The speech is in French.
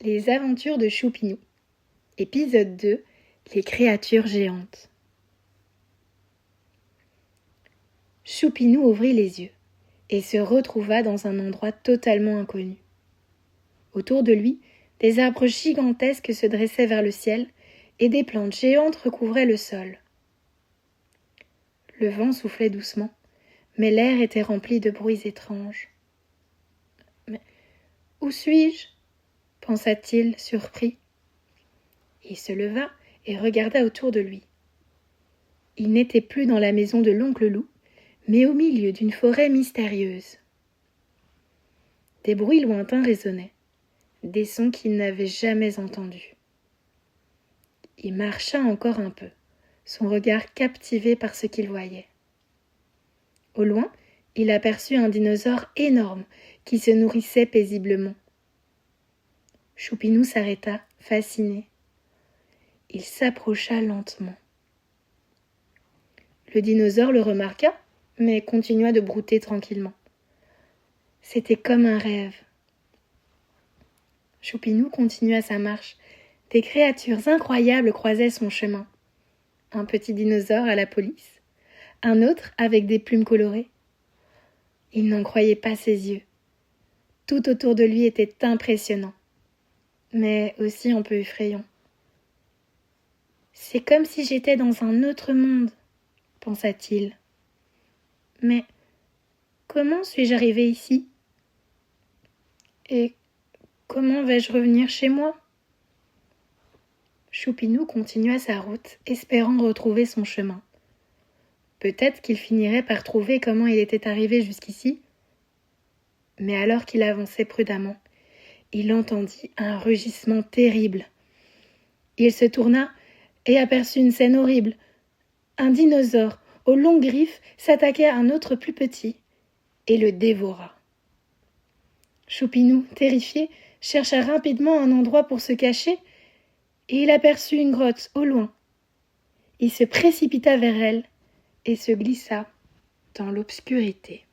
Les aventures de Choupinou. Épisode 2. Les créatures géantes. Choupinou ouvrit les yeux et se retrouva dans un endroit totalement inconnu. Autour de lui, des arbres gigantesques se dressaient vers le ciel et des plantes géantes recouvraient le sol. Le vent soufflait doucement, mais l'air était rempli de bruits étranges. « Mais où suis-je » pensa-t-il, surpris. Il se leva et regarda autour de lui. Il n'était plus dans la maison de l'oncle Loup, mais au milieu d'une forêt mystérieuse. Des bruits lointains résonnaient, des sons qu'il n'avait jamais entendus. Il marcha encore un peu, son regard captivé par ce qu'il voyait. Au loin, il aperçut un dinosaure énorme qui se nourrissait paisiblement. Choupinou s'arrêta, fasciné. Il s'approcha lentement. Le dinosaure le remarqua, mais continua de brouter tranquillement. C'était comme un rêve. Choupinou continua sa marche. Des créatures incroyables croisaient son chemin. Un petit dinosaure à la police, un autre avec des plumes colorées. Il n'en croyait pas ses yeux. Tout autour de lui était impressionnant, mais aussi un peu effrayant. C'est comme si j'étais dans un autre monde, pensa-t-il. Mais comment suis-je arrivé ici ? Et comment vais-je revenir chez moi ? Choupinou continua sa route, espérant retrouver son chemin. Peut-être qu'il finirait par trouver comment il était arrivé jusqu'ici. Mais alors qu'il avançait prudemment, il entendit un rugissement terrible. Il se tourna et aperçut une scène horrible. Un dinosaure aux longues griffes s'attaquait à un autre plus petit et le dévora. Choupinou, terrifié, chercha rapidement un endroit pour se cacher et il aperçut une grotte au loin. Il se précipita vers elle et se glissa dans l'obscurité.